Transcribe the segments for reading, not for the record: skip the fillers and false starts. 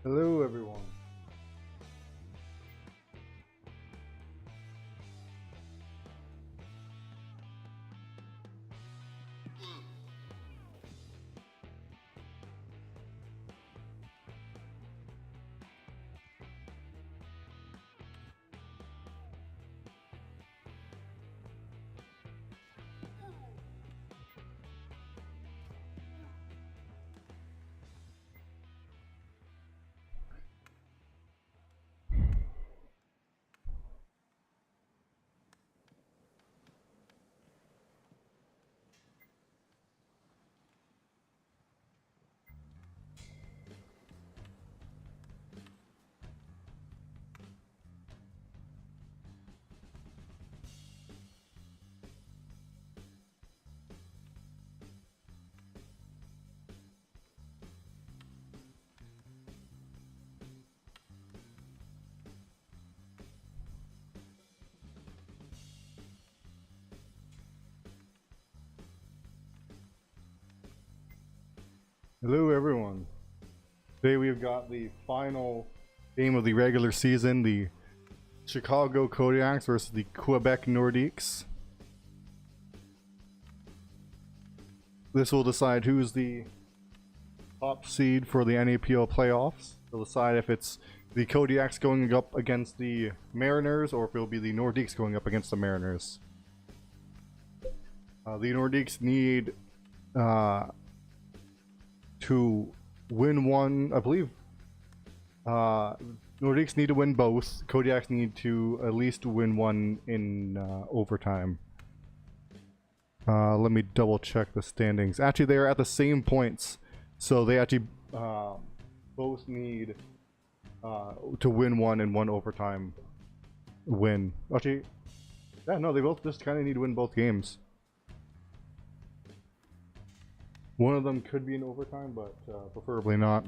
Hello, everyone. Hello, everyone. Today we've got the final game of the regular season, the Chicago Kodiaks versus the Quebec Nordiques. This will decide who's the top seed for the NAPL playoffs. It'll decide if it's the Kodiaks going up against the Mariners or if it'll be the Nordiques going up against the Mariners. The Nordiques need to win one, I believe. Nordiques need to win both. Kodiaks need to at least win one in overtime. Let me double check the standings. Actually, they are at the same points, so they actually both need to win one and one overtime win. Actually, yeah, no, they both just kind of need to win both games. One of them could be in overtime, but preferably not.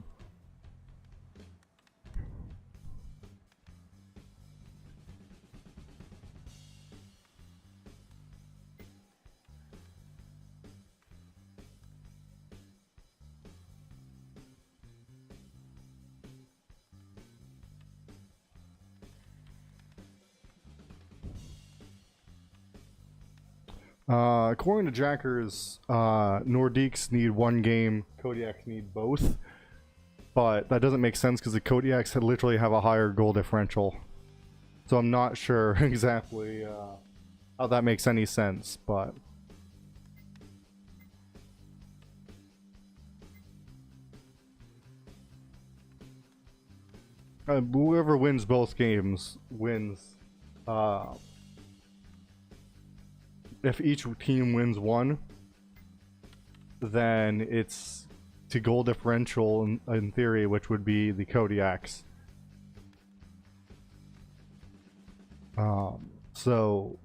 According to Jackers, Nordiques need one game, Kodiaks need both. But that doesn't make sense because the Kodiaks literally have a higher goal differential. So I'm not sure exactly how that makes any sense, but... whoever wins both games wins. If each team wins one, then it's to goal differential in theory, which would be the Kodiaks. So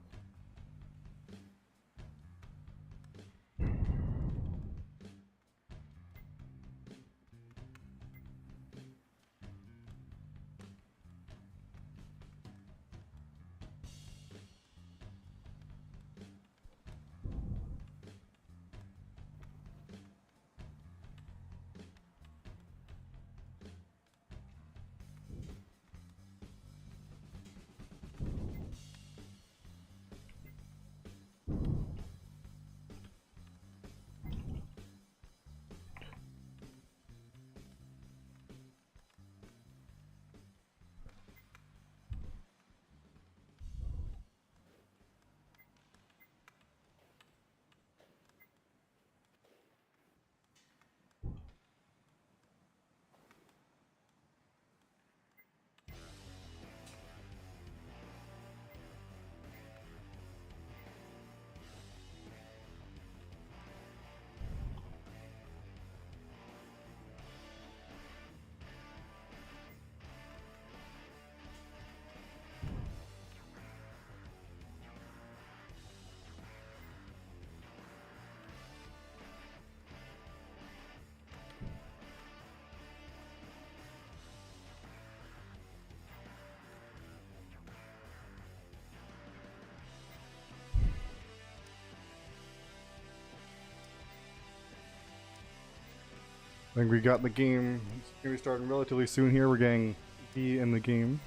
I think we got the game. It's going to be starting relatively soon here. We're getting V in the game.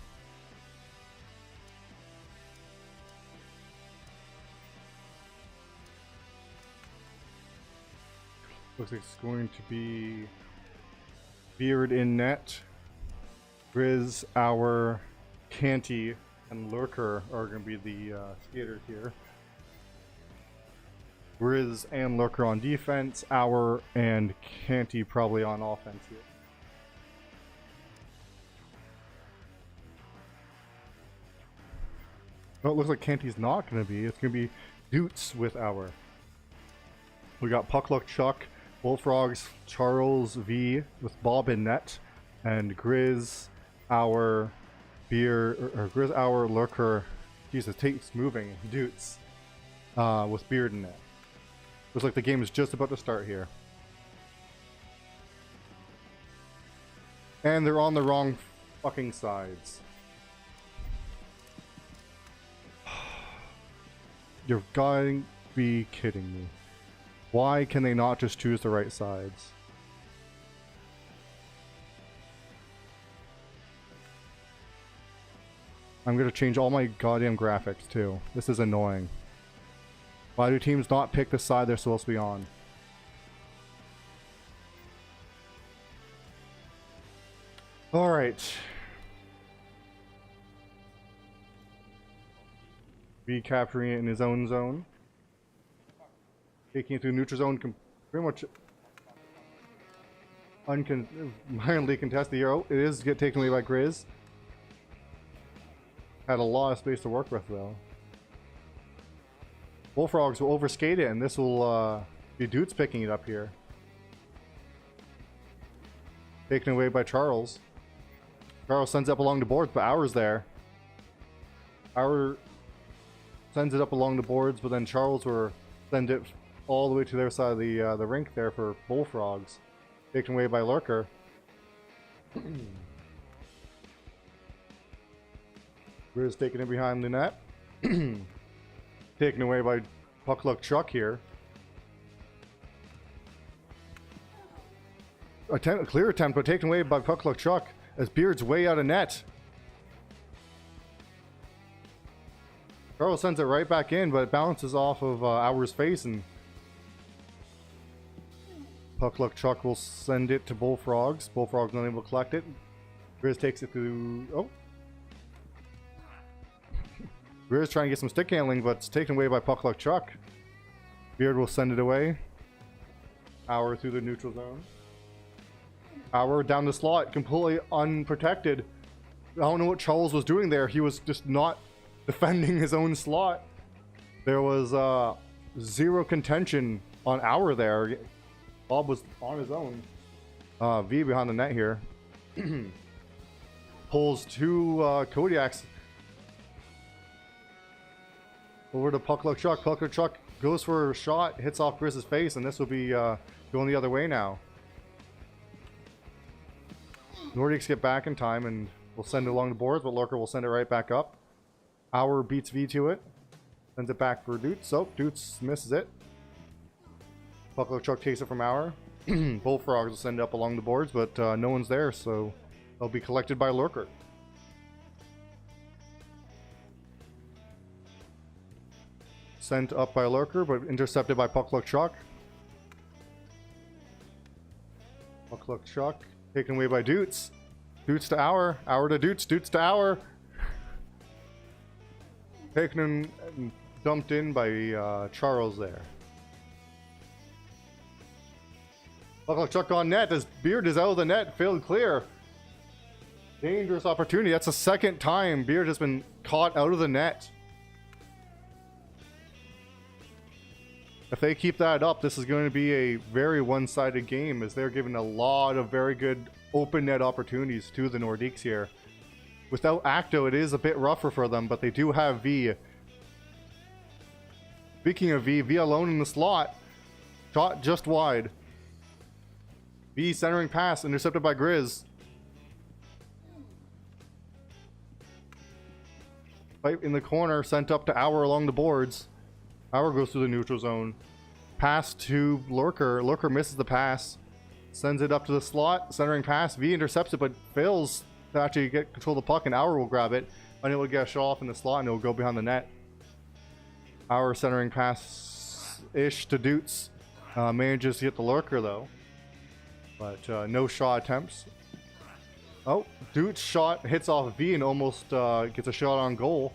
Looks like it's going to be Beard in net. Grizz, Our, Canty, and Lurker are going to be the skaters here. Grizz and Lurker on defense, Our and Canty probably on offense here. Well, it looks like Canty's not going to be. It's going to be Doots with Our. We got Puck Luck Chuck, Bullfrogs, Charles V with Bob in net, and Grizz, Our, Beer, or Grizz, Our, Lurker. Jesus, Tate's moving. Doots with Beard in net. Looks like the game is just about to start here. And they're on the wrong fucking sides. You're going to be kidding me. Why can they not just choose the right sides? I'm going to change all my goddamn graphics too. This is annoying. Why do teams not pick the side they're supposed to be on? Alright. V capturing it in his own zone. Taking it through neutral zone, pretty much mildly contested here. Oh, it is get taken away by Grizz. Had a lot of space to work with though. Bullfrogs will overskate it, and this will be Doots picking it up here. Taken away by Charles. Charles sends it up along the boards, but Our's there. Our sends it up along the boards, but then Charles will send it all the way to their side of the rink there for Bullfrogs. Taken away by Lurker. Grizz taking it behind the net. Taken away by Puck Luck Chuck here. A clear attempt, but taken away by Puck Luck Chuck as Beard's way out of net. Charles sends it right back in, but it bounces off of Our's face, and Puck Luck Chuck will send it to Bullfrogs. Bullfrogs not able to collect it. Grizz takes it through. Oh. Grizz trying to get some stick handling, but it's taken away by Puck Luck Chuck. Beard will send it away. Our through the neutral zone. Our down the slot, completely unprotected. I don't know what Charles was doing there. He was just not defending his own slot. There was zero contention on Our there. Bob was on his own. V behind the net here. Pulls two Kodiaks over to Puck Luck Chuck. Puck Luck Chuck goes for a shot, hits off Grizz's face, and this will be going the other way now. Nordiques get back in time and will send it along the boards, but Lurker will send it right back up. Our beats V to it. Sends it back for Doots. So Doots misses it. Puck Luck Chuck takes it from Our. Bullfrogs will send it up along the boards, but no one's there, so they'll be collected by Lurker. Sent up by Lurker, but intercepted by Puck Luck Chuck. Puck Luck Chuck taken away by Doots. Doots to Our. Our to Doots. Doots to Our. Taken and dumped in by Charles there. Puck Luck Chuck on net as Beard is out of the net. Failed clear. Dangerous opportunity. That's the second time Beard has been caught out of the net. If they keep that up, this is going to be a very one-sided game, as they're giving a lot of very good open net opportunities to the Nordiques here. Without Acto, it is a bit rougher for them, but they do have V. Speaking of V, V alone in the slot. Shot just wide. V centering pass, intercepted by Grizz. Right in the corner, sent up to Our along the boards. Our goes through the neutral zone. Pass to Lurker. Lurker misses the pass. Sends it up to the slot. Centering pass. V intercepts it, but fails to actually get control of the puck, and Auer will grab it. And it will get a shot off in the slot, and it will go behind the net. Auer centering pass-ish to Dutz. Manages to get the lurker, though. But no shot attempts. Oh, Dutz shot hits off V and almost gets a shot on goal.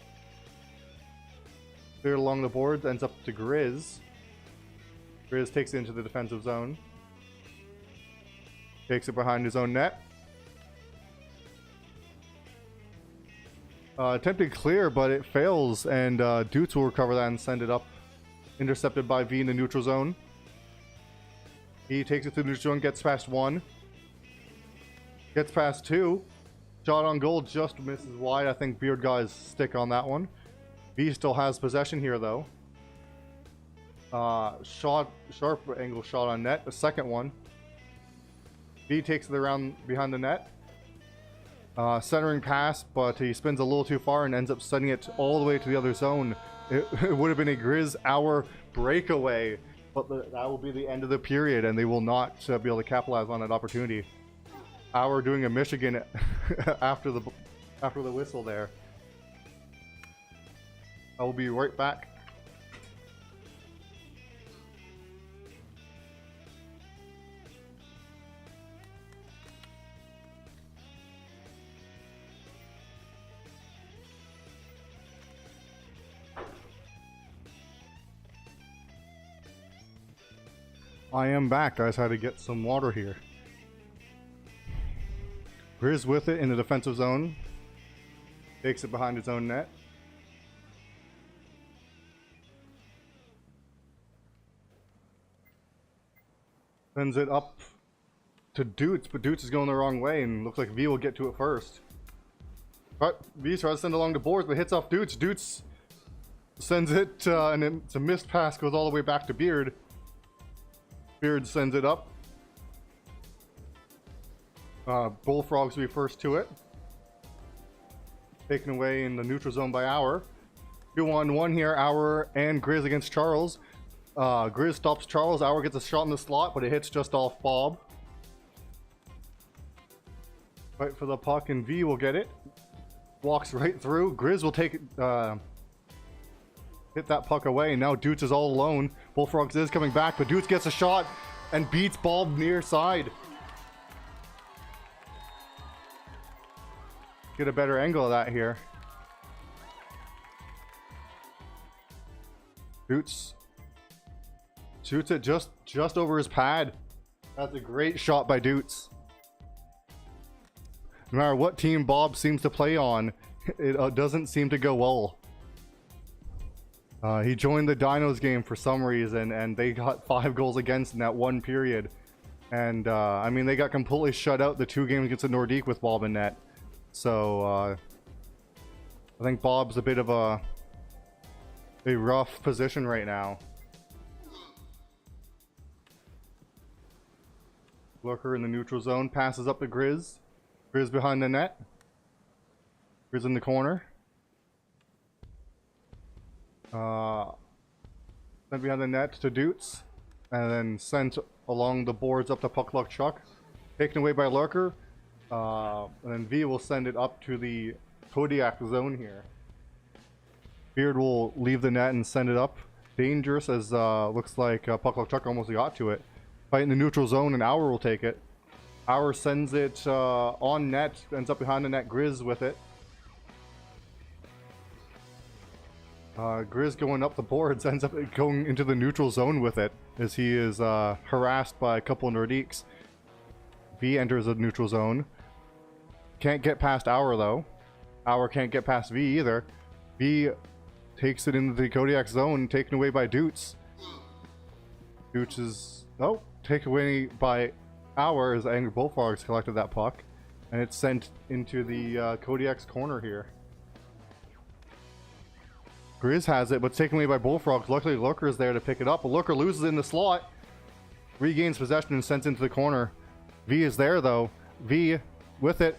Cleared along the boards, ends up to Grizz. Grizz takes it into the defensive zone. Takes it behind his own net. Attempted clear, but it fails, and Dutz will recover that and send it up. Intercepted by V in the neutral zone. He takes it through the neutral zone, gets past 1. Gets past 2. Shot on goal, just misses wide. I think Beard got his stick on that one. V still has possession here, though. Sharp angle shot on net. The second one. V takes it around behind the net. Centering pass, but he spins a little too far and ends up sending it all the way to the other zone. It would have been a Grizz Auer breakaway, but that will be the end of the period, and they will not be able to capitalize on that opportunity. Auer doing a Michigan after the whistle there. I will be right back. I am back. I just had to get some water here. Grizz with it in the defensive zone. Takes it behind his own net. Sends it up to Dutz, but Dutz is going the wrong way, and looks like V will get to it first. But V tries to send along the boards, but hits off Dutz. Dutz sends it, and it's a missed pass, goes all the way back to Beard. Beard sends it up. Bullfrogs will be first to it. Taken away in the neutral zone by Auer. 2-on-1 here, Auer and Grizz against Charles. Grizz stops Charles. Auer gets a shot in the slot, but it hits just off Bob. Fight for the puck, and V will get it. Walks right through. Grizz will take it, hit that puck away, and now Dutz is all alone. Bullfrogs is coming back, but Dutz gets a shot and beats Bob near side. Get a better angle of that here. Dutz shoots it just over his pad. That's a great shot by Dutz. No matter what team Bob seems to play on, it doesn't seem to go well. He joined the Dinos game for some reason, and they got 5 goals against in that one period. And I mean, they got completely shut out the 2 games against the Nordiques with Bob in net. So I think Bob's a bit of a rough position right now. Lurker in the neutral zone, passes up to Grizz. Grizz behind the net. Grizz in the corner. Sent behind the net to Dutz, and then sent along the boards up to Puck Luck Chuck. Taken away by Lurker. And then V will send it up to the Kodiaks zone here. Beard will leave the net and send it up. Dangerous, as looks like Puck Luck Chuck almost got to it. Fight in the neutral zone, and Auer will take it. Auer sends it on net, ends up behind the net. Grizz with it. Grizz going up the boards, ends up going into the neutral zone with it, as he is harassed by a couple of Nordiques. V enters the neutral zone. Can't get past Auer, though. Auer can't get past V either. V takes it into the Kodiak zone, taken away by Dutz. Dutz is... oh, taken away by Auer as Angry Bullfrogs collected that puck. And it's sent into the Kodiak's corner here. Grizz has it, but it's taken away by Bullfrogs. Luckily, Lurker is there to pick it up. But Lurker loses in the slot. Regains possession and sent into the corner. V is there, though. V with it.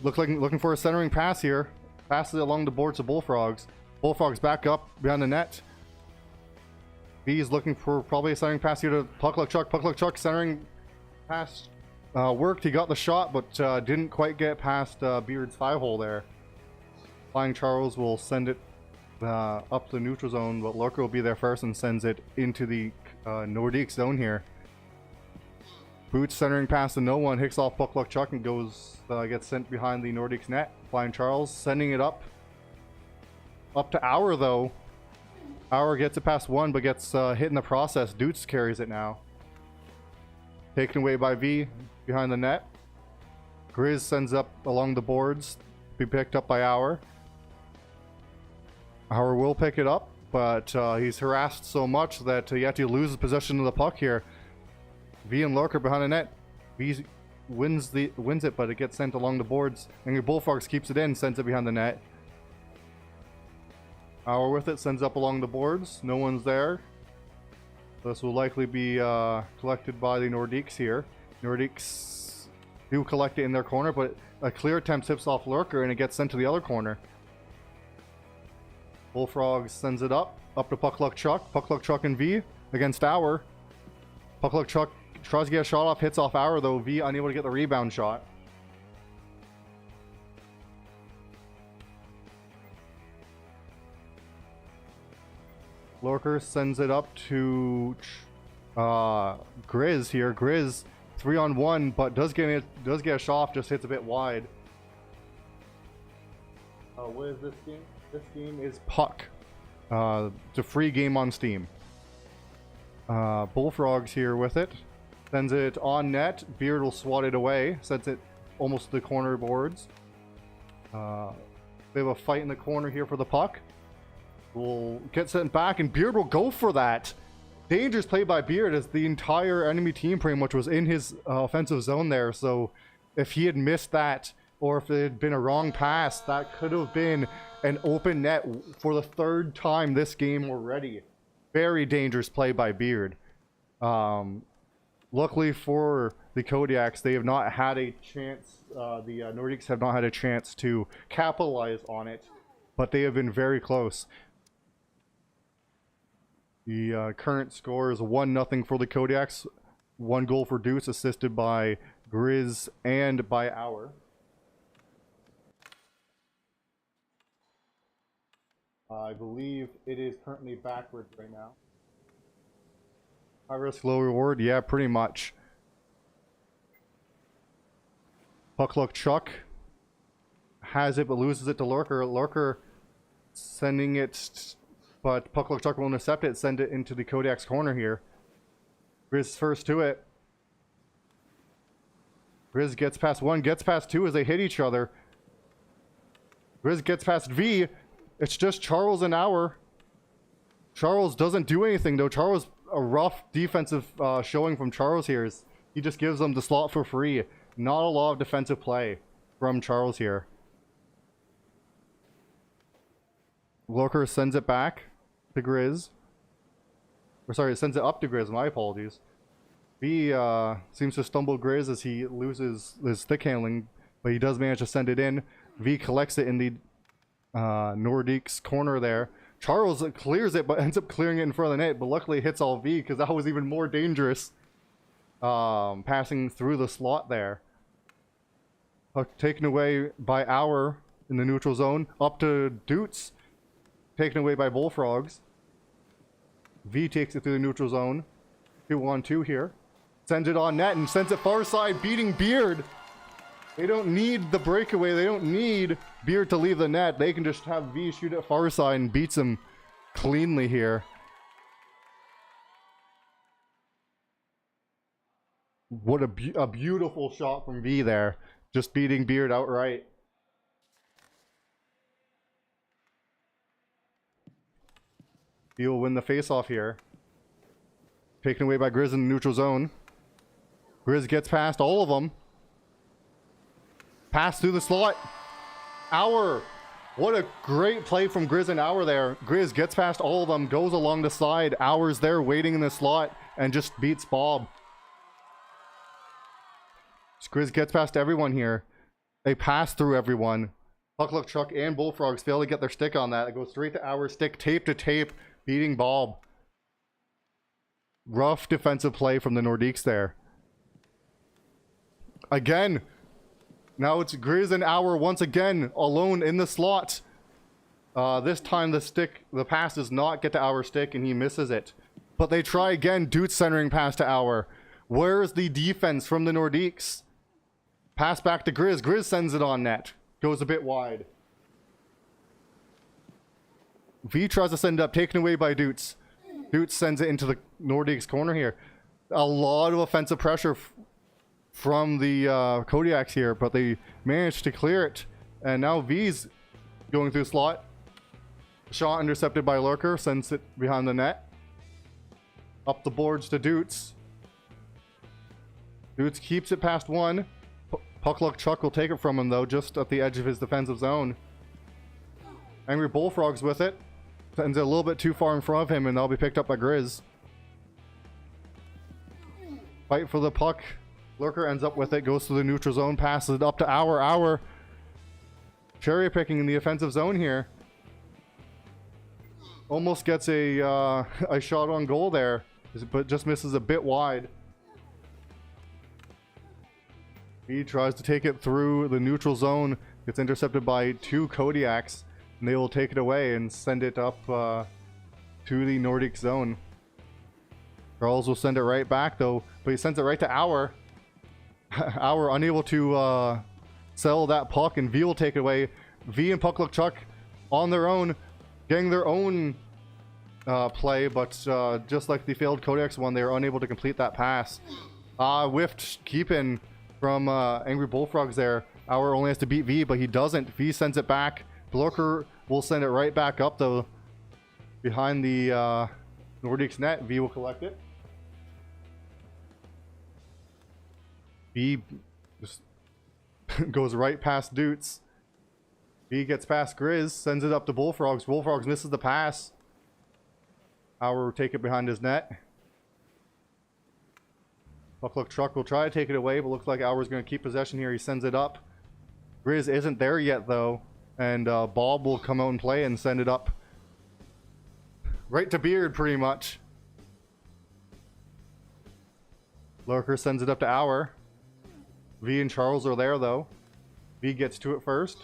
Looking for a centering pass here. Passes it along the boards to Bullfrogs. Bullfrogs back up behind the net. V is looking for probably a centering pass here to Puck Luck Chuck. Puck Luck Chuck centering pass worked. He got the shot, but didn't quite get past Beard's 5-hole there. Flying Charles will send it up the neutral zone, but Lorca will be there first and sends it into the Nordiques zone here. Boots centering past the no one, hicks off Puck Luck Chuck and goes gets sent behind the Nordiques net. Flying Charles sending it up to Hour though. Hour gets it past one, but gets hit in the process. Doots carries it now. Taken away by V behind the net. Grizz sends up along the boards, be picked up by Hour. Hour will pick it up, but he's harassed so much that yet he loses possession of the puck here. V and Lurker behind the net. V wins it, but it gets sent along the boards. Angry Bullfrogs keeps it in, sends it behind the net. Hour with it, sends up along the boards. No one's there. This will likely be collected by the Nordiques here. Nordiques do collect it in their corner, but a clear attempt tips off Lurker and it gets sent to the other corner. Bullfrogs sends it up to Puck Luck Chuck. Puck Luck Chuck and V against Hour. Puck Luck Chuck tries to get a shot off, hits off Hour though. V unable to get the rebound shot. Lorker sends it up to Grizz here. Grizz 3-on-1, but does get a shot off, just hits a bit wide. What is this game? This game is Puck. It's a free game on Steam. Bullfrogs here with it. Sends it on net. Beard will swat it away. Sends it almost to the corner boards. They have a fight in the corner here for the puck. Will get sent back, and Beard will go for that. Dangerous play by Beard, as the entire enemy team pretty much was in his offensive zone there. So if he had missed that, or if it had been a wrong pass, that could have been an open net for the third time this game already. Very dangerous play by Beard. Luckily for the Kodiaks, they have not had a chance. The Nordiques have not had a chance to capitalize on it, but they have been very close. The current score is 1-0 for the Kodiaks. 1 goal for Deuce, assisted by Grizz and by Hour. I believe it is currently backwards right now. High risk, low reward. Yeah, pretty much. Puck Luck Chuck has it, but loses it to Lurker. Lurker sending it, but Puck Luck Chuck will intercept it, send it into the Kodiak's corner here. Grizz first to it. Grizz gets past one, gets past two as they hit each other. Grizz gets past V. It's just Charles and Hour. Charles doesn't do anything though. Charles, a rough defensive showing from Charles here. He just gives them the slot for free. Not a lot of defensive play from Charles here. Lurker sends it back to Grizz. Or sorry, it sends it up to Grizz, my apologies. V seems to stumble Grizz as he loses his stick handling, but he does manage to send it in. V collects it in the Nordiques corner there. Charles clears it, but ends up clearing it in front of the net, but luckily it hits all V, because that was even more dangerous. Passing through the slot there. Taken away by Hour in the neutral zone. Up to Doots. Taken away by Bullfrogs. V takes it through the neutral zone. 2-on-2 here. Sends it on net and sends it far side, beating Beard. They don't need the breakaway. They don't need Beard to leave the net. They can just have V shoot it far side and beats him cleanly here. What a beautiful shot from V there. Just beating Beard outright. V will win the faceoff here. Taken away by Grizz in the neutral zone. Grizz gets past all of them. Pass through the slot. Hour. What a great play from Grizz and Hour there. Grizz gets past all of them, goes along the side. Hour's there waiting in the slot and just beats Bob. Grizz gets past everyone here. They pass through everyone. Puck Luck Chuck and Bullfrogs fail to get their stick on that. It goes straight to Hour's stick, tape to tape, beating Bob. Rough defensive play from the Nordiques there. again. Now it's Grizz and Hour once again alone in the slot. This time the pass does not get to Hour's stick and he misses it. But they try again. Dude's centering pass to Hour. Where's the defense from the Nordiques? Pass back to Grizz. Grizz sends it on net. Goes a bit wide. V tries to send it up, taken away by Doots. Doots sends it into the Nordiques corner here. A lot of offensive pressure from the Kodiaks here, but they managed to clear it. And now V's going through the slot. Shot intercepted by Lurker, sends it behind the net. Up the boards to Doots. Doots keeps it past one. Puck Luck Chuck will take it from him though, just at the edge of his defensive zone. Angry Bullfrog's with it. Sends it a little bit too far in front of him and that'll be picked up by Grizz. Fight for the puck. Lurker ends up with it, goes to the neutral zone, passes it up to Hour. Cherry picking in the offensive zone here. Almost gets a shot on goal there, but just misses a bit wide. He tries to take it through the neutral zone. Gets intercepted by two Kodiaks, and they will take it away and send it up to the Nordic zone. Charles will send it right back though, but he sends it right to Hour. Hour unable to settle that puck, and V will take it away. V and Puck Luck Chuck on their own, getting their own play, but just like the failed Kodiaks one, they were unable to complete that pass. Whiffed keeping from Angry Bullfrogs there. Hour only has to beat V, but he doesn't. V sends it back. Blurker will send it right back up though, behind the Nordiques net. V will collect it. V just goes right past Doots. V gets past Grizz, sends it up to Bullfrogs. Bullfrogs misses the pass. Hour will take it behind his net. Puck Luck Truck will try to take it away, but looks like Hour's going to keep possession here. He sends it up. Grizz isn't there yet though, and Bob will come out and play and send it up right to Beard pretty much. Lurker sends it up to Hour. V and Charles are there though. V gets to it first.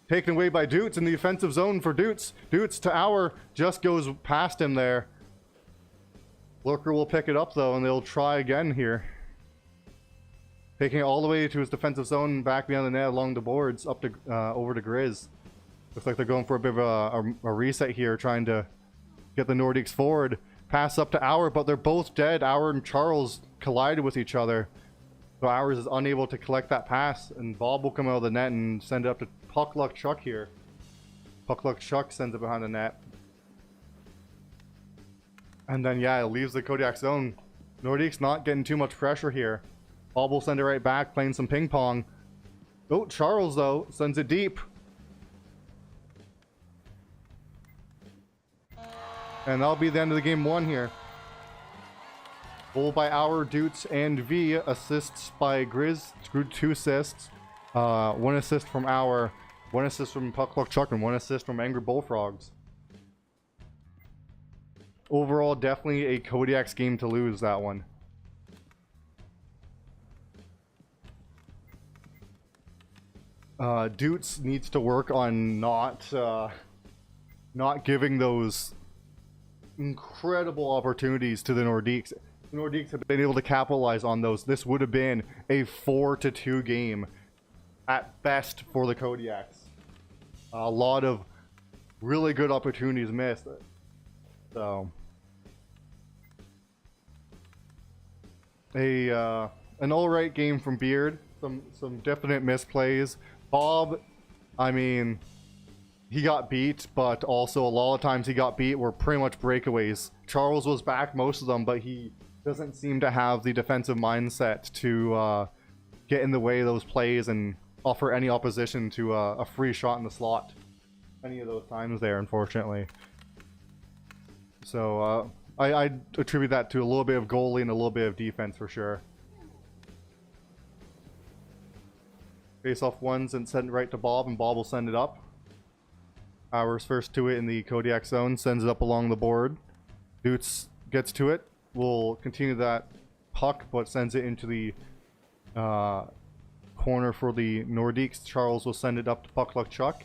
Taken away by Doots in the offensive zone for Doots. Doots to Hour, just goes past him there. Lurker will pick it up though, and they'll try again here. Taking it all the way to his defensive zone, back behind the net along the boards, up to over to Grizz. Looks like they're going for a bit of a reset here, trying to get the Nordiques forward. Pass up to Hour, but they're both dead. Hour and Charles collided with each other. So Hours is unable to collect that pass, and Bob will come out of the net and send it up to Puck Luck Chuck here. Puck Luck Chuck sends it behind the net. And then, yeah, it leaves the Kodiak zone. Nordiques not getting too much pressure here. Bob will send it right back, playing some ping pong. Oh, Charles, though, sends it deep. And that'll be the end of the game one here. Goal by Hour, Doots, and V. Assists by Grizz. Screwed 2 assists. 1 assist from Hour, 1 assist from Puck Luck Chuck, and 1 assist from Angry Bullfrogs. Overall, definitely a Kodiaks game to lose, that one. Doots needs to work on not giving those incredible opportunities to the Nordiques. The Nordiques have been able to capitalize on those. This would have been a 4-2 game at best for the Kodiaks. A lot of really good opportunities missed. So an alright game from Beard. Some definite misplays. Bob, I mean, he got beat, but also a lot of times he got beat were pretty much breakaways. Charles was back most of them, but he doesn't seem to have the defensive mindset to get in the way of those plays and offer any opposition to a free shot in the slot any of those times there, unfortunately. So I attribute that to a little bit of goalie and a little bit of defense for sure. Face off ones and send it right to Bob, and Bob will send it up. Hours first to it in the Kodiak zone, sends it up along the board. Doots gets to it, will continue that puck, but sends it into the corner for the Nordiques. Charles will send it up to Puck Chuck.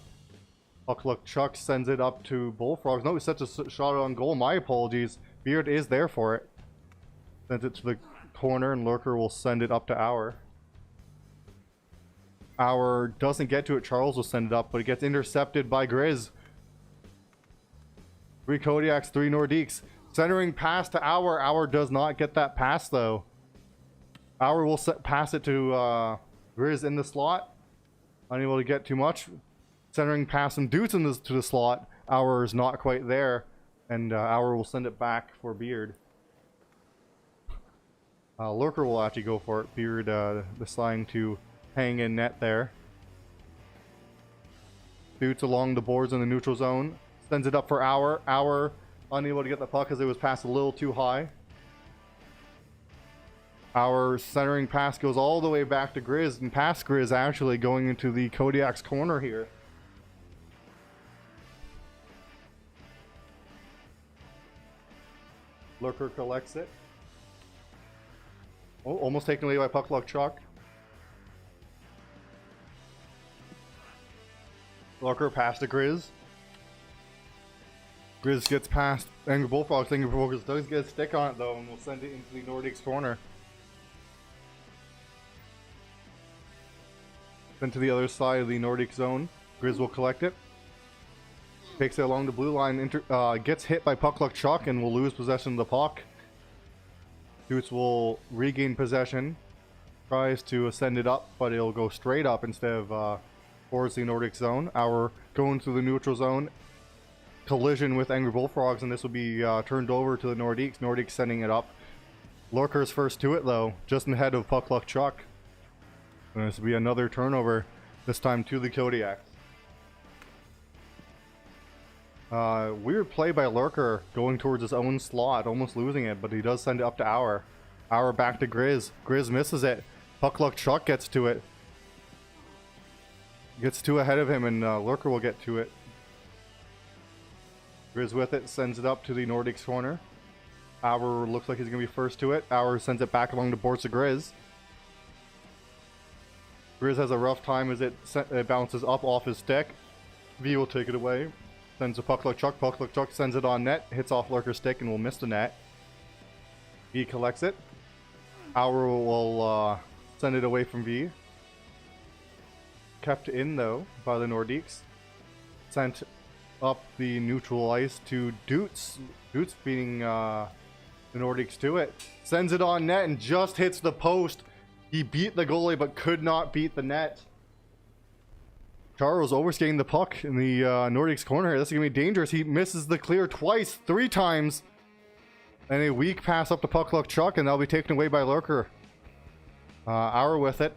Puck Chuck sends it up to Bullfrogs. No, he sets a shot on goal. My apologies. Beard is there for it. Sends it to the corner, and Lurker will send it up to Our. Our doesn't get to it. Charles will send it up, but it gets intercepted by Grizz. 3 Kodiaks, 3 Nordiques. Centering pass to Our. Our does not get that pass, though. Our will pass it to Grizz in the slot. Unable to get too much. Centering pass from Dutes to the slot. Our is not quite there. And Our will send it back for Beard. Lurker will actually go for it. Beard deciding to hang in net there. Dutes along the boards in the neutral zone. Sends it up for Our. Our unable to get the puck as it was passed a little too high. Our centering pass goes all the way back to Grizz, and past Grizz actually going into the Kodiaks corner here. Lurker collects it. Oh, almost taken away by Puck Chuck. Lurker past to Grizz. Grizz gets past Angry Bullfrogs. Angry Bullfrogs does get a stick on it though, and we'll send it into the Nordiques corner. Then to the other side of the Nordic zone. Grizz will collect it. Takes it along the blue line, gets hit by Puck Chuck and will lose possession of the puck. Dutes will regain possession. Tries to send it up, but it'll go straight up instead of towards the Nordic zone. Our going through the neutral zone. Collision with Angry Bullfrogs, and this will be turned over to the Nordiques. Nordiques sending it up. Lurker's first to it though, just ahead of Puck Chuck. And this will be another turnover, this time to the Kodiaks. Weird play by Lurker going towards his own slot, almost losing it, but he does send it up to Our. Our back to Grizz. Grizz misses it. Puck Chuck gets to it. Gets 2 ahead of him, and Lurker will get to it. Grizz with it, sends it up to the Nordics corner. Our looks like he's going to be first to it. Our sends it back along the boards to Grizz. Grizz has a rough time as it bounces up off his stick. V will take it away. Sends a Puck Chuck. Puck Chuck sends it on net. Hits off Lurker's stick and will miss the net. V collects it. Our will send it away from V. Kept in though by the Nordiques. Sent up the neutral ice to Dutes. Dutes beating the Nordiques to it. Sends it on net and just hits the post. He beat the goalie but could not beat the net. Charles overskating the puck in the Nordics corner. This is going to be dangerous. He misses the clear twice, 3 times. And a weak pass up to Puck Chuck, and that'll be taken away by Lurker. Our with it.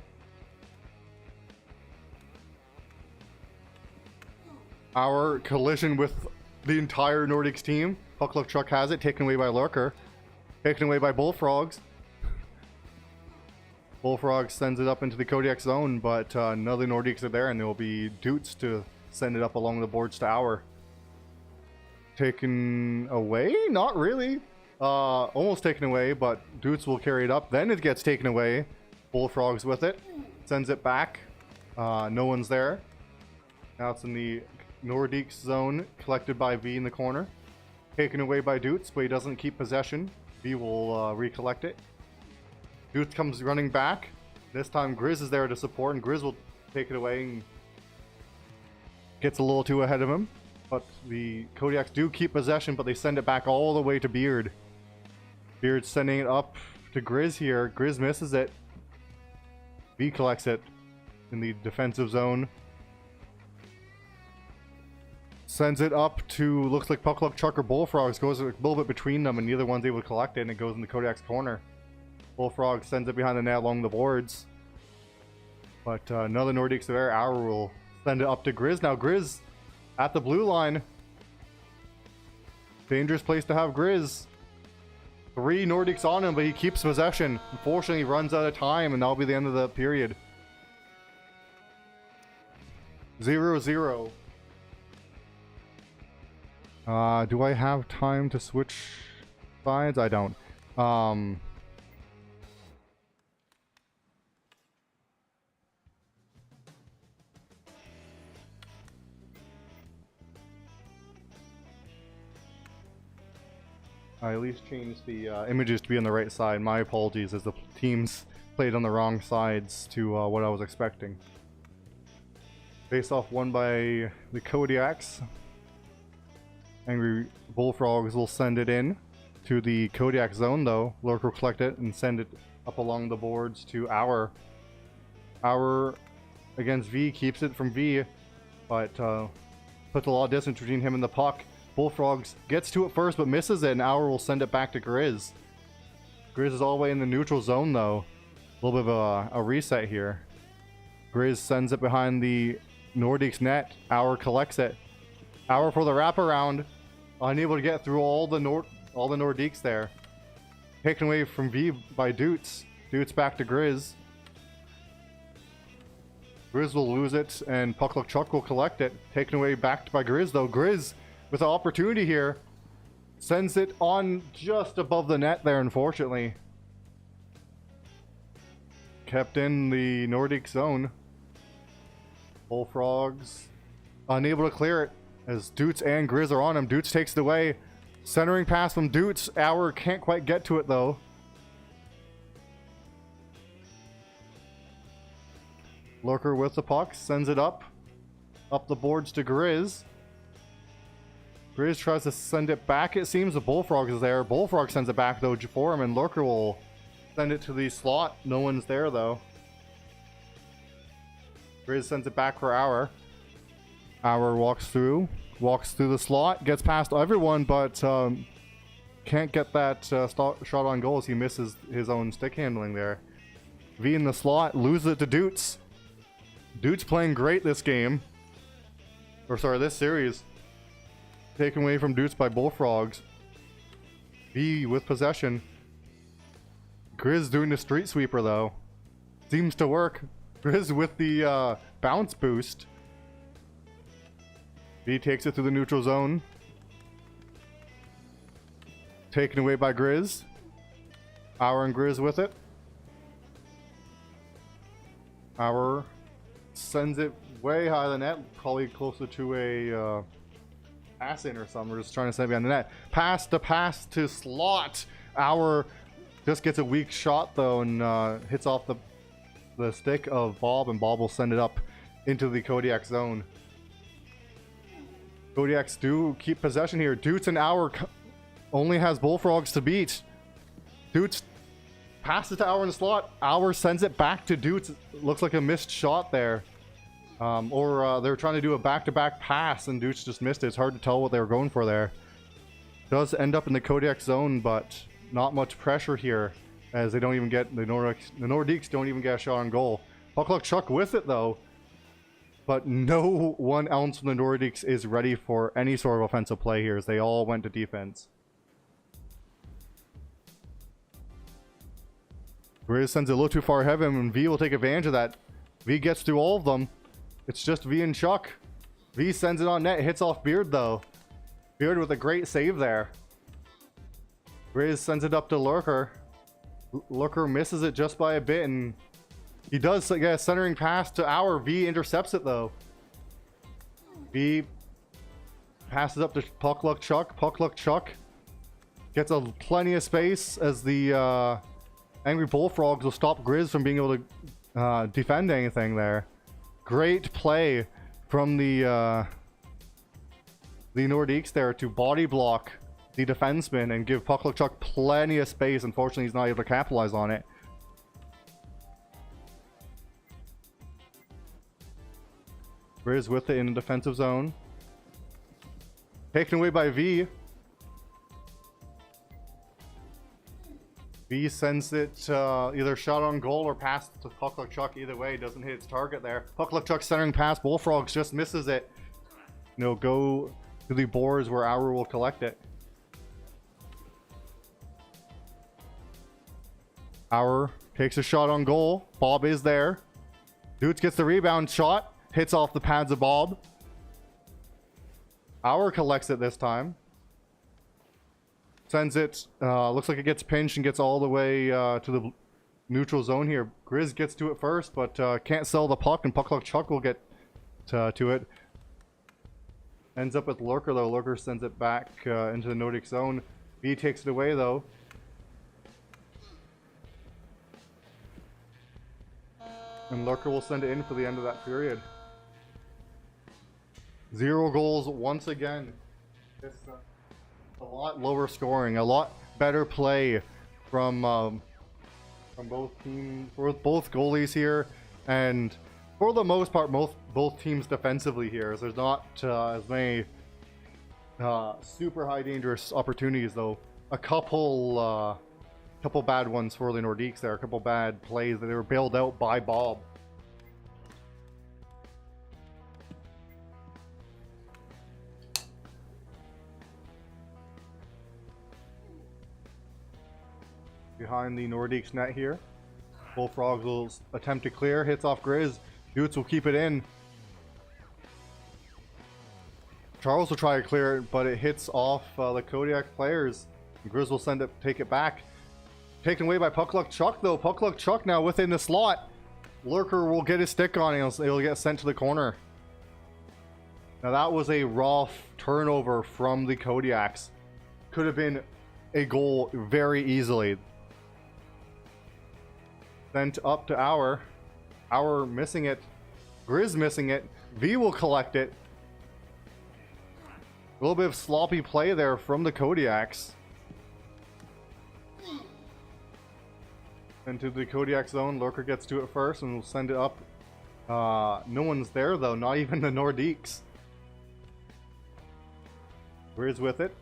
Our collision with the entire Nordics team. Puck Chuck has it, taken away by Lurker. Taken away by Bullfrogs. Bullfrog sends it up into the Kodiak zone, but none of the Nordiques are there, and there will be Dutes to send it up along the boards to Our. Taken away? Not really. Almost taken away, but Dutes will carry it up. Then it gets taken away. Bullfrog's with it. Sends it back. No one's there. Now it's in the Nordiques zone, collected by V in the corner. Taken away by Dutes, but he doesn't keep possession. V will recollect it. Dutes comes running back. This time Grizz is there to support, and Grizz will take it away and gets a little too ahead of him. But the Kodiaks do keep possession, but they send it back all the way to Beard. Beard's sending it up to Grizz here. Grizz misses it. V collects it in the defensive zone. Sends it up to, looks like Puck Chuck or Bullfrogs. Goes a little bit between them, and neither one's able to collect it, and it goes in the Kodiak's corner. Bullfrog sends it behind the net along the boards. But none of the Nordiques are there. Our will send it up to Grizz. Now Grizz at the blue line. Dangerous place to have Grizz. 3 Nordiques on him, but he keeps possession. Unfortunately, he runs out of time, and that'll be the end of the period. 0-0. Do I have time to switch sides? I don't. I at least changed the images to be on the right side. My apologies, as the teams played on the wrong sides to what I was expecting. Face off won by the Kodiaks. Angry Bullfrogs will send it in to the Kodiak zone though. Lurker will collect it and send it up along the boards to Our. Our against V, keeps it from V, but puts a lot of distance between him and the puck. Bullfrogs gets to it first but misses it, and Our will send it back to Grizz. Grizz is all the way in the neutral zone though. A little bit of a reset here. Grizz sends it behind the Nordiques net. Our collects it. Our for the wraparound. Unable to get through all the Nordiques there. Taken away from V by Doots. Doots back to Grizz. Grizz will lose it, and Puck Luck Chuck will collect it. Taken away back by Grizz though. Grizz with an opportunity here. Sends it on just above the net there, unfortunately. Kept in the Nordic zone. Bullfrogs unable to clear it as Doots and Grizz are on him. Doots takes it away. Centering pass from Doots. Our can't quite get to it though. Lurker with the puck. Sends it up the boards to Grizz. Grizz tries to send it back, it seems. The Bullfrog is there. Bullfrog sends it back though for him, and Lurker will send it to the slot. No one's there though. Grizz sends it back for Our. Our walks through the slot, gets past everyone, but can't get that shot on goal as he misses his own stick handling there. V in the slot, loses it to Doots. Doots playing great this game. Or sorry, this series. Taken away from Doots by Bullfrogs. V with possession. Grizz doing the street sweeper though. Seems to work. Grizz with the bounce boost. V takes it through the neutral zone. Taken away by Grizz. Our and Grizz with it. Our sends it way high the net, probably closer to a pass in or something. We're just trying to send it behind the net. Pass to slot. Our just gets a weak shot though, and hits off the stick of Bob, and Bob will send it up into the Kodiak zone. Kodiaks do keep possession here. Doots and Our only has Bullfrogs to beat. Doots passes to Our in the slot. Our sends it back to Doots. Looks like a missed shot there. Or they were trying to do a back-to-back pass, and Doots just missed it. It's hard to tell what they were going for there. Does end up in the Kodiak zone, but not much pressure here, as they don't even get the Nordiques don't even get a shot on goal. Puck Luck Chuck with it though, but no 1 ounce from the Nordiques is ready for any sort of offensive play here, as they all went to defense. Grizz sends it a little too far ahead of him, and V will take advantage of that. V gets through all of them. It's just V and Chuck. V sends it on net, hits off Beard though. Beard with a great save there. Grizz sends it up to Lurker. Lurker misses it just by a bit, and he does get a centering pass to Our. V intercepts it though. V passes up to Puck Luck Chuck. Puck Luck Chuck gets plenty of space as the Angry Bullfrogs will stop Grizz from being able to defend anything there. Great play from the Nordiques there to body block the defenseman and give Puck Luck Chuck plenty of space. Unfortunately, he's not able to capitalize on it. Grizz with it in the defensive zone. Taken away by V. V sends it either shot on goal or pass to Puck Luck Chuck. Either way, doesn't hit its target there. Puck Luck Chuck centering pass. Bullfrogs just misses it. Go to the boards where Our will collect it. Our takes a shot on goal. Bob is there. Doots gets the rebound shot. Hits off the pads of Bob. Our collects it this time. Sends it. Looks like it gets pinched and gets all the way to the neutral zone here. Grizz gets to it first, but can't sell the puck, and Puck Luck Chuck will get to it. Ends up with Lurker though. Lurker sends it back into the Nordic zone. V takes it away though. And Lurker will send it in for the end of that period. 0 goals once again. It's a lot lower scoring, a lot better play from both teams, both goalies here, and for the most part, both teams defensively here. There's not as many super high dangerous opportunities though. A couple bad ones for the Nordiques there, a couple bad plays that they were bailed out by Bob. Behind the Nordiques net here. Bullfrogs will attempt to clear, hits off Grizz. Dutes will keep it in. Charles will try to clear it, but it hits off the Kodiak players. Grizz will take it back. Taken away by Puckluck Chuck though. Puckluck Chuck now within the slot. Lurker will get his stick on it. It'll get sent to the corner. Now that was a rough turnover from the Kodiaks. Could have been a goal very easily. Sent up to Our missing it. Grizz missing it. V will collect it. A little bit of sloppy play there from the Kodiaks. Into the Kodiak zone. Lurker gets to it first and will send it up. No one's there though, not even the Nordiques. Grizz with it.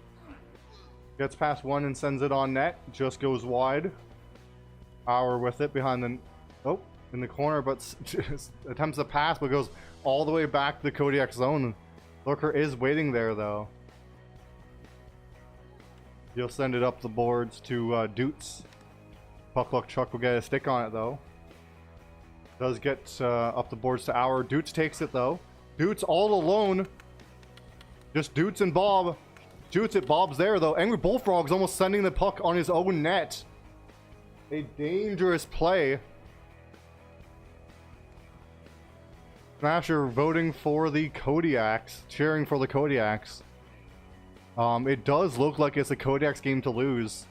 Gets past one and sends it on net. Just goes wide. Our with it behind the... Oh, in the corner, but attempts to pass, but goes all the way back to the Kodiak zone. Lurker is waiting there, though. He'll send it up the boards to Dutes. Puckluck Chuck will get a stick on it, though. Does get up the boards to Our. Dutes takes it, though. Dutes all alone. Just Dutes and Bob. Shoots it. Bob's there, though. Angry Bullfrog's almost sending the puck on his own net. A dangerous play. Smasher voting for the Kodiaks, cheering for the Kodiaks. It does look like it's a Kodiaks game to lose.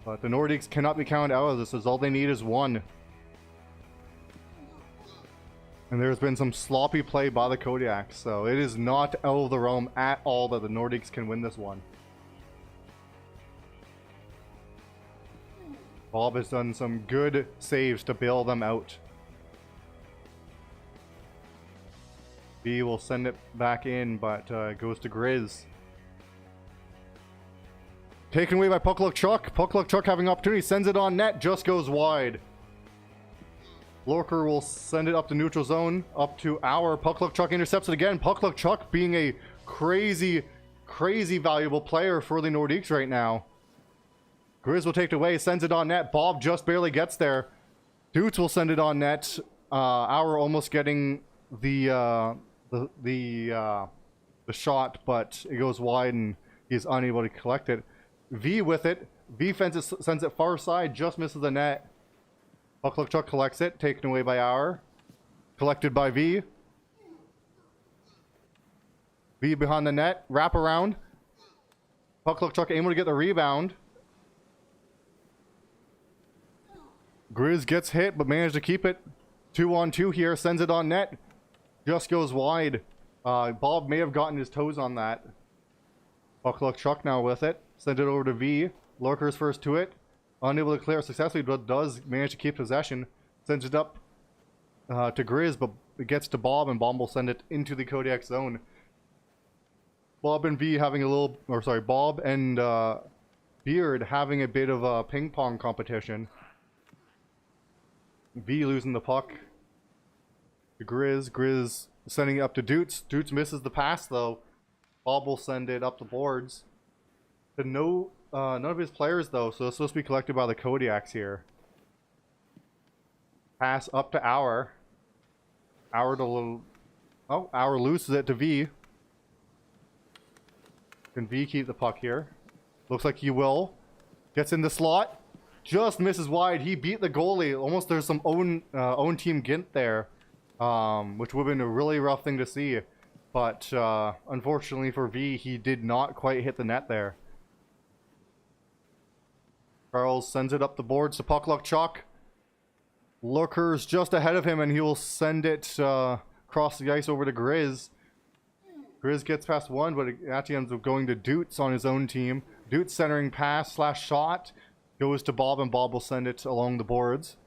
But the Nordiques cannot be counted out of this, as all they need is one. And there's been some sloppy play by the Kodiaks, so it is not out of the realm at all that the Nordiques can win this one. Bob has done some good saves to bail them out. B will send it back in, but it goes to Grizz. Taken away by Puckluck Chuck. Puckluck Chuck having opportunity, sends it on net, just goes wide. Lurker will send it up to neutral zone, up to Our. Puckluck Chuck intercepts it again. Puckluck Chuck being a crazy valuable player for the Nordiques right now. Grizz will take it away, sends it on net. Bob just barely gets there. Dutes will send it on net. Our almost getting the shot, but it goes wide and he's unable to collect it. V with it. V sends it far side, just misses the net. Puckluck Chuck collects it, taken away by Our. Collected by V. V behind the net, wrap around. Puckluck Chuck able to get the rebound. Grizz gets hit, but managed to keep it. 2-on-2 here, sends it on net. Just goes wide. Bob may have gotten his toes on that. Puckluck Chuck now with it. Send it over to V. Lurker's first to it. Unable to clear successfully, but does manage to keep possession. Sends it up to Grizz, but it gets to Bob, and Bob will send it into the Kodiak zone. Bob and V having a little... Or sorry, Bob and Beard having a bit of a ping pong competition. V losing the puck to Grizz. Grizz sending it up to Dutes. Dutes misses the pass though. Bob will send it up the boards. To none of his players though, so it's supposed to be collected by the Kodiaks here. Pass up to Our. Our loses it to V. Can V keep the puck here? Looks like he will. Gets in the slot. Just misses wide. He beat the goalie. Almost there's some own team gint there, which would have been a really rough thing to see. But unfortunately for V, he did not quite hit the net there. Charles sends it up the boards to Puck Luck Chuck. Lurker's just ahead of him, and he will send it across the ice over to Grizz. Grizz gets past one, but it actually ends up going to Doots on his own team. Doots centering pass / shot goes to Bob, and Bob will send it along the boards.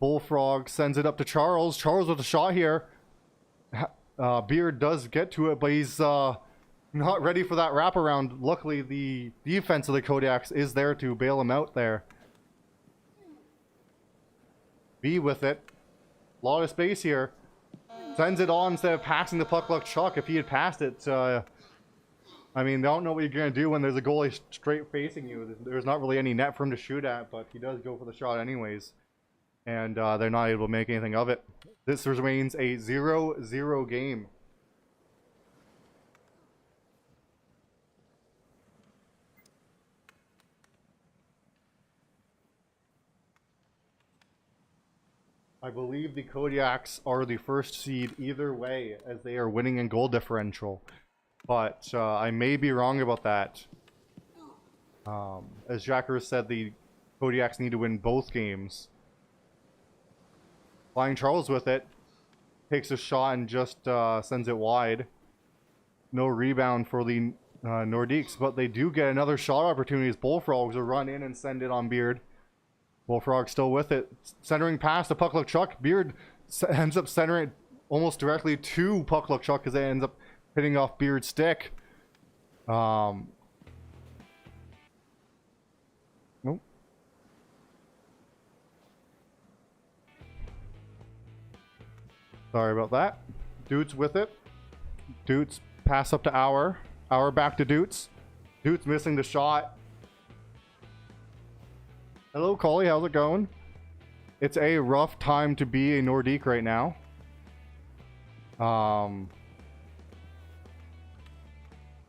Bullfrog sends it up to Charles. Charles with a shot here. Beard does get to it, but he's not ready for that wraparound. Luckily, the defense of the Kodiaks is there to bail him out there. B with it. A lot of space here. Sends it on instead of passing the Puck Luck Chuck. If he had passed it, I mean, they don't know what you're going to do when there's a goalie straight facing you. There's not really any net for him to shoot at, but he does go for the shot anyways. And they're not able to make anything of it. This remains a 0-0 game. I believe the Kodiaks are the first seed either way, as they are winning in goal differential. But I may be wrong about that. As Jacker said, the Kodiaks need to win both games. Flying Charles with it. Takes a shot and just sends it wide. No rebound for the Nordiques, but they do get another shot opportunity as Bullfrogs will run in and send it on Beard. Bullfrog still with it. Centering pass to Puck Luck Chuck. Beard ends up centering it almost directly to Puck Luck Chuck, because it ends up hitting off Beard's stick. Nope. Sorry about that. Doots with it. Doots pass up to Hour. Hour back to Doots. Doots missing the shot. Hello, Collie. How's it going? It's a rough time to be a Nordique right now.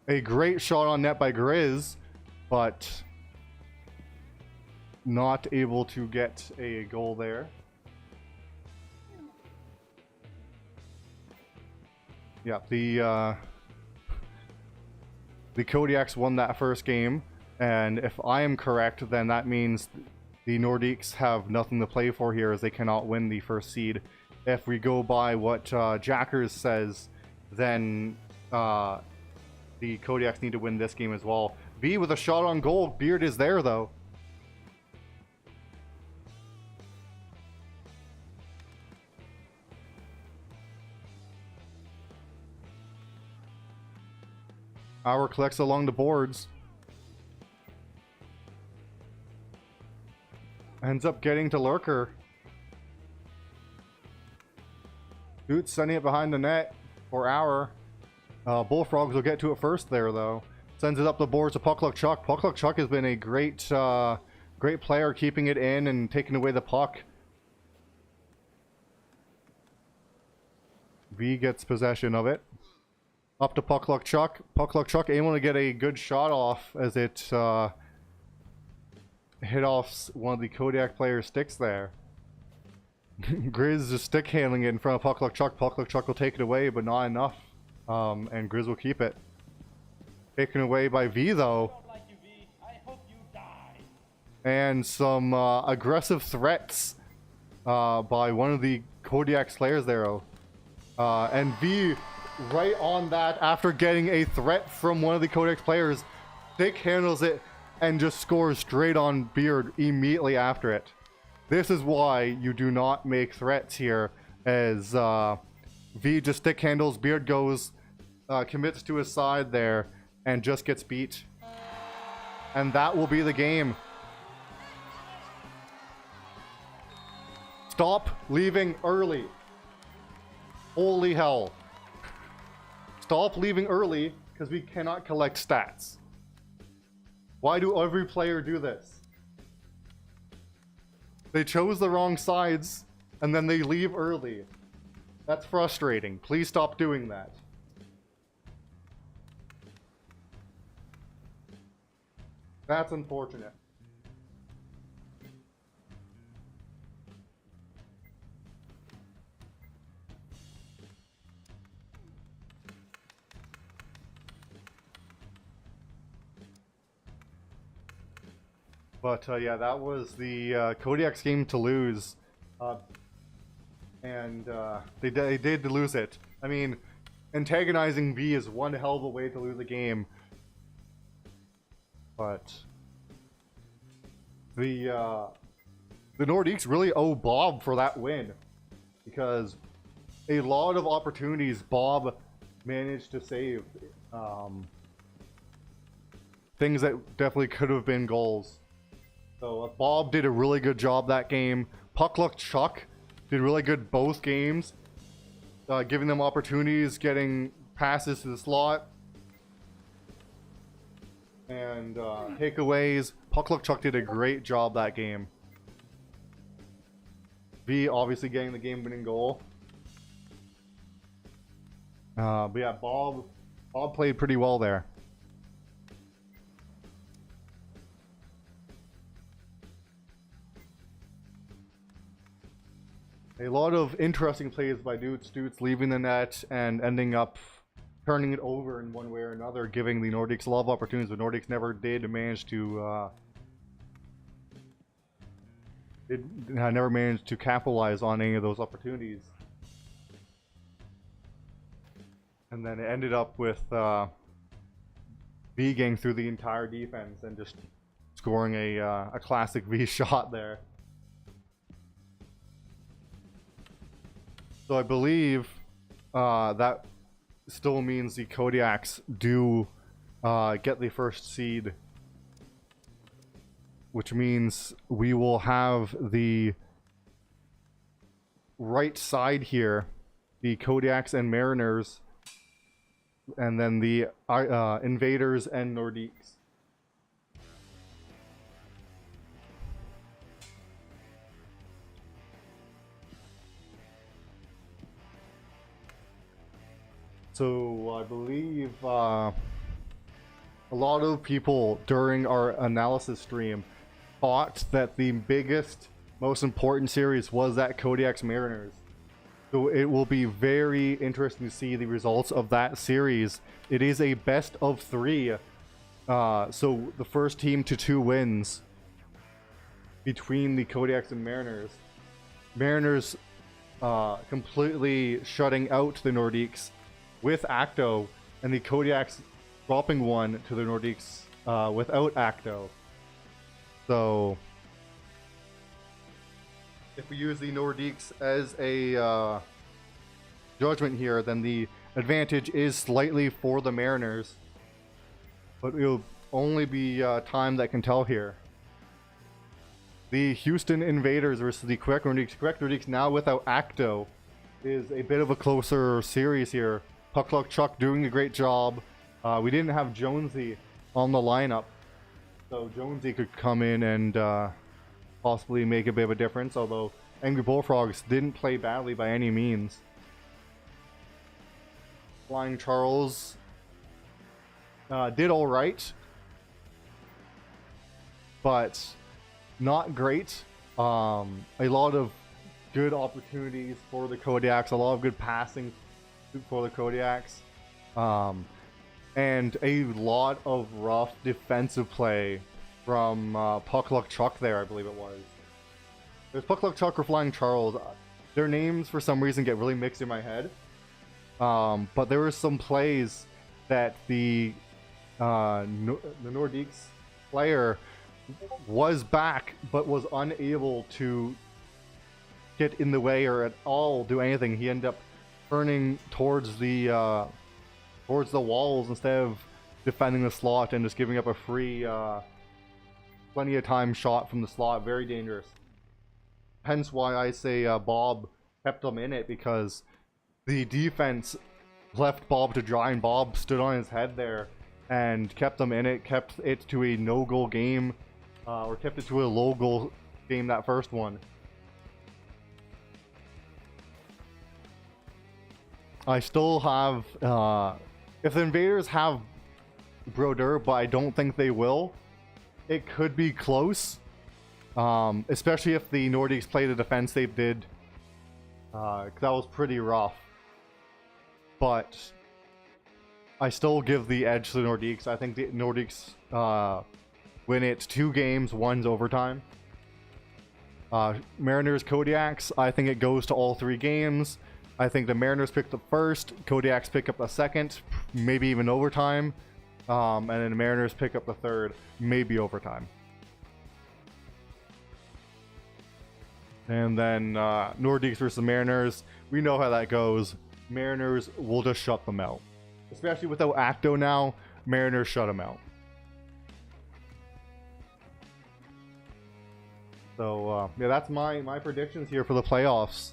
A great shot on net by Grizz, but not able to get a goal there. Yeah, the Kodiaks won that first game, and if I am correct, then that means the Nordiques have nothing to play for here, as they cannot win the first seed. If we go by what Jackers says, then the Kodiaks need to win this game as well. B with a shot on goal. Beard is there, though. Hour collects along the boards. Ends up getting to Lurker. Doots sending it behind the net for Hour. Bullfrogs will get to it first there, though. Sends it up the boards to Puck Luck Chuck. Puck Luck Chuck has been a great player, keeping it in and taking away the puck. V gets possession of it. Up to Puck Luck Chuck. Puck Luck Chuck able to get a good shot off as it hit off one of the Kodiak player's sticks there. Grizz is stick handling it in front of Puck Luck Chuck. Puck Luck Chuck will take it away, but not enough. And Grizz will keep it. Taken away by V, though. And some aggressive threats by one of the Kodiak players there. And V, right on that, after getting a threat from one of the Kodiak players, stick handles it and just scores straight on Beard immediately after it. This is why you do not make threats here, as V just stick handles, Beard goes, commits to his side there, and just gets beat. And that will be the game. Stop leaving early. Holy hell. Stop leaving early, because we cannot collect stats. Why do every player do this? They chose the wrong sides, and then they leave early. That's frustrating. Please stop doing that. That's unfortunate. But yeah, that was the Kodiaks game to lose. And they did lose it. I mean, antagonizing B is one hell of a way to lose a game. But the Nordiques really owe Bob for that win, because a lot of opportunities Bob managed to save. Things that definitely could have been goals. So Bob did a really good job that game. Puck Luck Chuck did really good both games, giving them opportunities, getting passes to the slot, and takeaways. Puck Luck Chuck did a great job that game. V obviously getting the game-winning goal. But yeah, Bob played pretty well there. A lot of interesting plays by Doots leaving the net and ending up turning it over in one way or another, giving the Nordiques a lot of opportunities, but Nordiques never did manage to never managed to capitalize on any of those opportunities. And then it ended up with V getting through the entire defense and just scoring a classic V shot there. So I believe that still means the Kodiaks do get the first seed, which means we will have the right side here, the Kodiaks and Mariners, and then the Invaders and Nordiques. So I believe a lot of people during our analysis stream thought that the biggest, most important series was that Kodiaks Mariners. So it will be very interesting to see the results of that series. It is a best of 3. So the first team to 2 wins between the Kodiaks and Mariners. Mariners completely shutting out the Nordiques with Acto, and the Kodiaks dropping one to the Nordiques without Acto. So if we use the Nordiques as a judgment here, then the advantage is slightly for the Mariners, but it'll only be time that can tell here. The Houston Invaders versus the Quebec Nordiques. Quebec Nordiques now without Acto is a bit of a closer series here. Puck Luck Chuck doing a great job. We didn't have Jonesy on the lineup, so Jonesy could come in and possibly make a bit of a difference, although Angry Bullfrogs didn't play badly by any means. Flying Charles did alright, but not great. A lot of good opportunities for the Kodiaks, a lot of good passing for the Kodiaks, and a lot of rough defensive play from Puck Luck Chuck there, I believe it was. There's Puck Luck Chuck or Flying Charles. Their names for some reason get really mixed in my head, but there were some plays that the Nordiques player was back but was unable to get in the way or at all do anything. He ended up turning towards the walls instead of defending the slot and just giving up a free plenty of time shot from the slot. Very dangerous. Hence why I say Bob kept him in it, because the defense left Bob to dry and Bob stood on his head there and kept them in it, kept it to a no-goal game, or kept it to a low-goal game, that first one. I still have, if the Invaders have Brodeur, but I don't think they will, it could be close, especially if the Nordiques play the defense they did. That was pretty rough. But I still give the edge to the Nordiques. I think the Nordiques win it 2 games, 1's overtime. Mariners Kodiaks, I think it goes to all 3 games. I think the Mariners pick the first, Kodiaks pick up the second, maybe even overtime, and then the Mariners pick up the third, maybe overtime. And then Nordiques versus the Mariners, we know how that goes. Mariners will just shut them out. Especially without Acto now, Mariners shut them out. So yeah, that's my predictions here for the playoffs.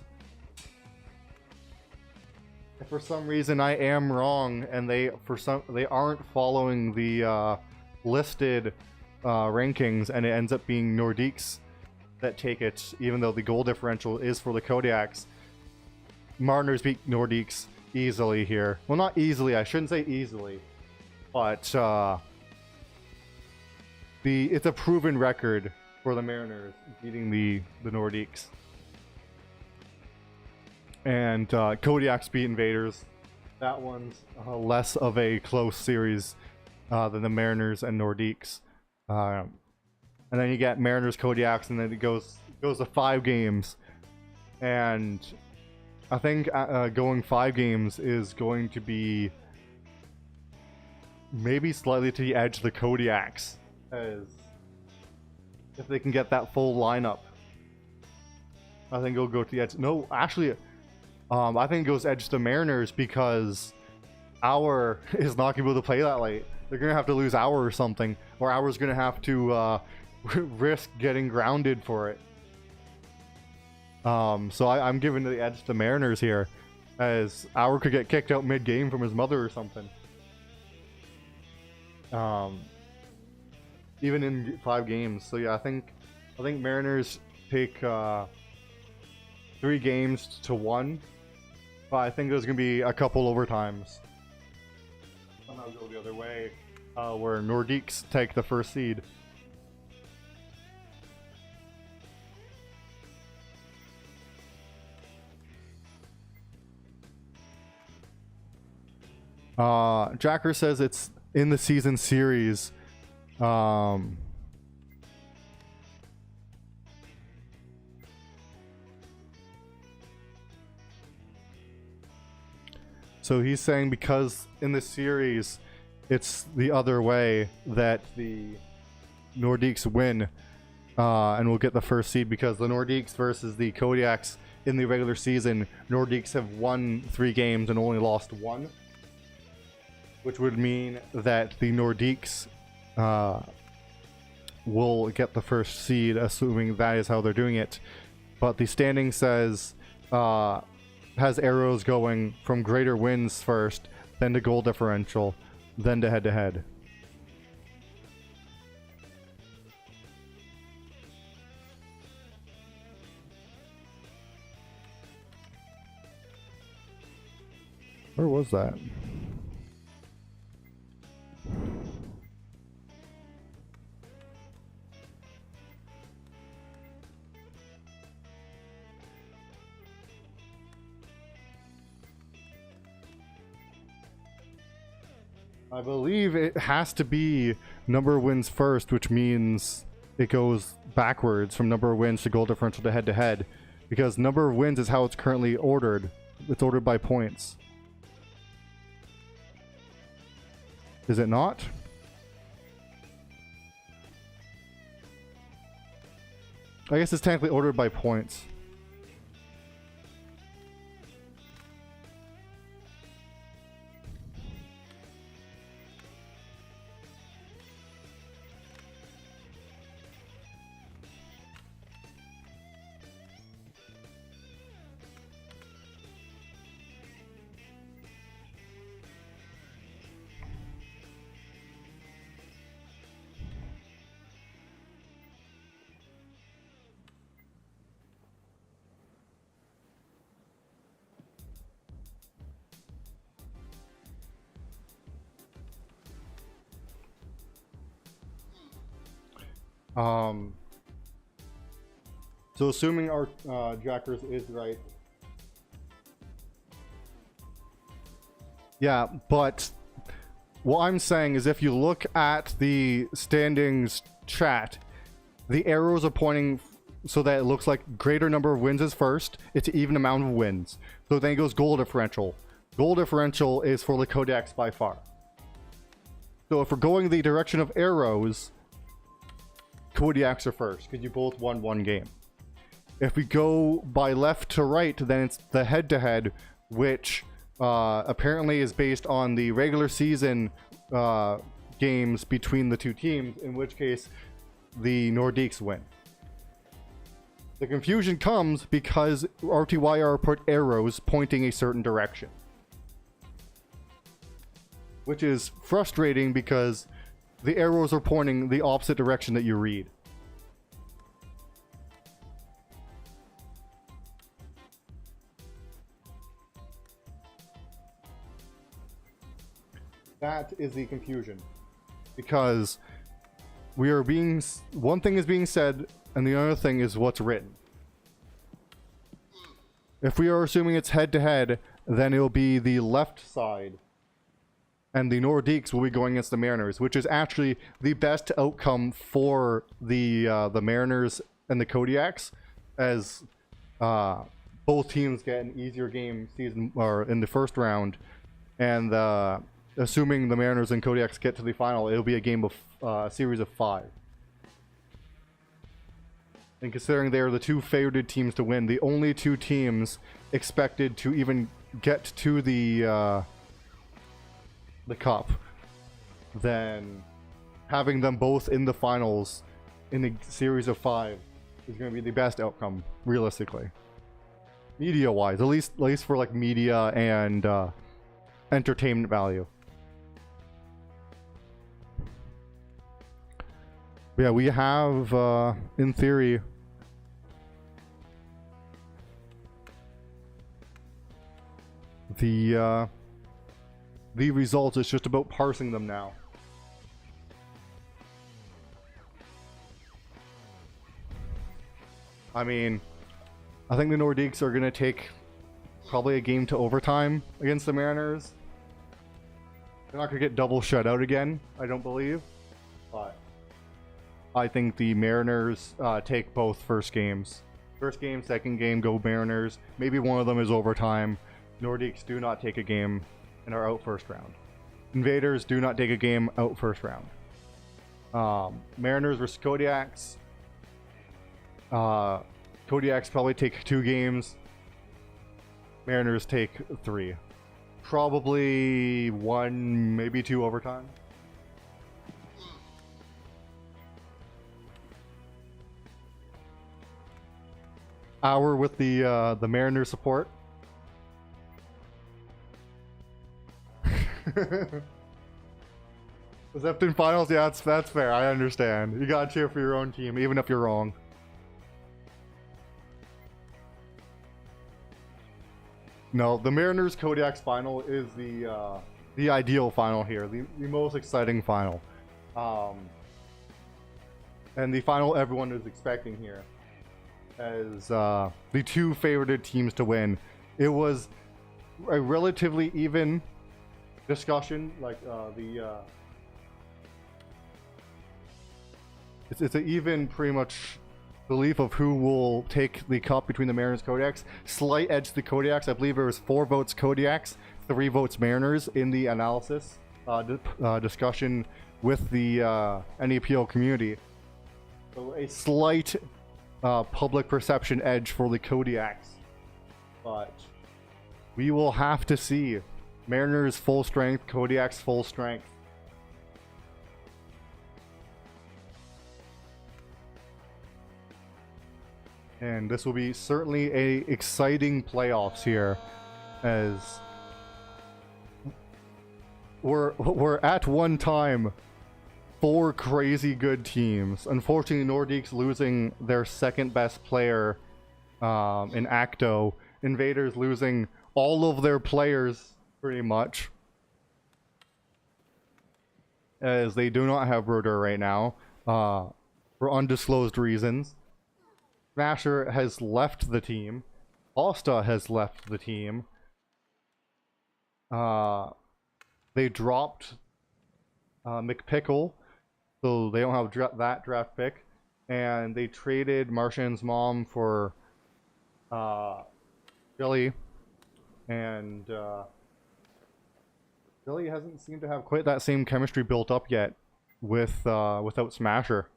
If for some reason I am wrong and they aren't following the listed rankings, and it ends up being Nordiques that take it, even though the goal differential is for the Kodiaks, Mariners beat Nordiques easily here. Well, not easily, I shouldn't say easily, but it's a proven record for the Mariners beating the Nordiques. And Kodiaks beat Invaders. That one's less of a close series than the Mariners and Nordiques. And then you get Mariners Kodiaks, and then it goes to 5 games. And I think going 5 games is going to be maybe slightly to the edge of the Kodiaks, as if they can get that full lineup. I think it'll go to the edge. No, actually, I think it goes edge to Mariners, because Hour is not going to be able to play that late. They're going to have to lose Hour or something, or Hour's going to have to risk getting grounded for it. So I'm giving the edge to Mariners here, as Hour could get kicked out mid-game from his mother or something. Even in 5 games. So yeah, I think Mariners take 3 games to 1, but I think there's gonna be a couple overtimes. Somehow go the other way, where Nordiques take the first seed. Jacker says it's in the season series. So he's saying because in the series it's the other way, that the Nordiques win and will get the first seed, because the Nordiques versus the Kodiaks in the regular season, Nordiques have won 3 games and only lost 1, which would mean that the Nordiques will get the first seed, assuming that is how they're doing it. But the standing says has arrows going from greater wins first, then to goal differential, then to head-to-head. Where was that? I believe it has to be number of wins first, which means it goes backwards from number of wins to goal differential to head-to-head, because number of wins is how it's currently ordered. It's ordered by points. Is it not? I guess it's technically ordered by points. So assuming our Jackers is right. Yeah, but what I'm saying is if you look at the standings chat, the arrows are pointing so that it looks like greater number of wins is first. It's an even amount of wins. So then it goes goal differential. Goal differential is for the Kodiaks by far. So if we're going the direction of arrows, Kodiaks are first because you both won one game. If we go by left to right, then it's the head-to-head, which apparently is based on the regular season games between the two teams, in which case the Nordiques win. The confusion comes because RTYR put arrows pointing a certain direction, which is frustrating because the arrows are pointing the opposite direction that you read. That is the confusion, because we are being, one thing is being said and the other thing is what's written. If we are assuming it's head to head, then it'll be the left side and the Nordiques will be going against the Mariners, which is actually the best outcome for the Mariners and the Kodiaks, as both teams get an easier game season or in the first round, and assuming the Mariners and Kodiaks get to the final, it'll be a game of a series of 5. And considering they're the two favored teams to win, the only two teams expected to even get to the cup, then having them both in the finals in a series of 5 is going to be the best outcome, realistically, media-wise. At least for like media and entertainment value. Yeah, we have, in theory, the results. It's just about parsing them now. I mean, I think the Nordiques are going to take probably a game to overtime against the Mariners. They're not going to get double shutout again, I don't believe. But I think the Mariners take both first games. First game, second game, go Mariners. Maybe one of them is overtime. Nordiques do not take a game and are out first round. Invaders do not take a game, out first round. Mariners versus Kodiaks. Kodiaks probably take 2 games. Mariners take 3. Probably 1, maybe 2 overtime. Hour with the Mariners support. Was that in finals? Yeah, that's fair. I understand. You gotta cheer for your own team, even if you're wrong. No, the Mariners Kodiaks final is the ideal final here, the most exciting final, and the final everyone is expecting here, as the two favorited teams to win. It was a relatively even discussion, like it's an even pretty much belief of who will take the cup between the Mariners and Kodiaks. Slight edge to the Kodiaks. I believe it was 4 votes Kodiaks, 3 votes Mariners in the analysis discussion with the NAPL community. So a slight public perception edge for the Kodiaks, but we will have to see. Mariners full strength, Kodiaks full strength. And this will be certainly a exciting playoffs here, as we're at one time 4 crazy good teams. Unfortunately, Nordiques losing their second best player in Acto. Invaders losing all of their players pretty much, as they do not have Rotor right now for undisclosed reasons. Smasher has left the team. Alsta has left the team. They dropped McPickle So they don't have that draft pick. And they traded Martian's mom for Billy. And Billy hasn't seemed to have quite that same chemistry built up yet with without Smasher.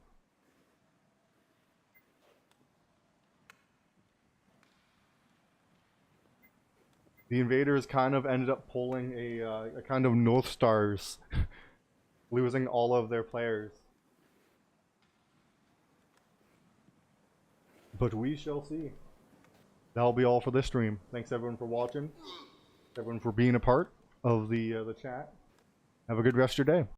The Invaders kind of ended up pulling a kind of North Stars, losing all of their players. But we shall see. That'll be all for this stream. Thanks everyone for watching. Everyone for being a part of the chat. Have a good rest of your day.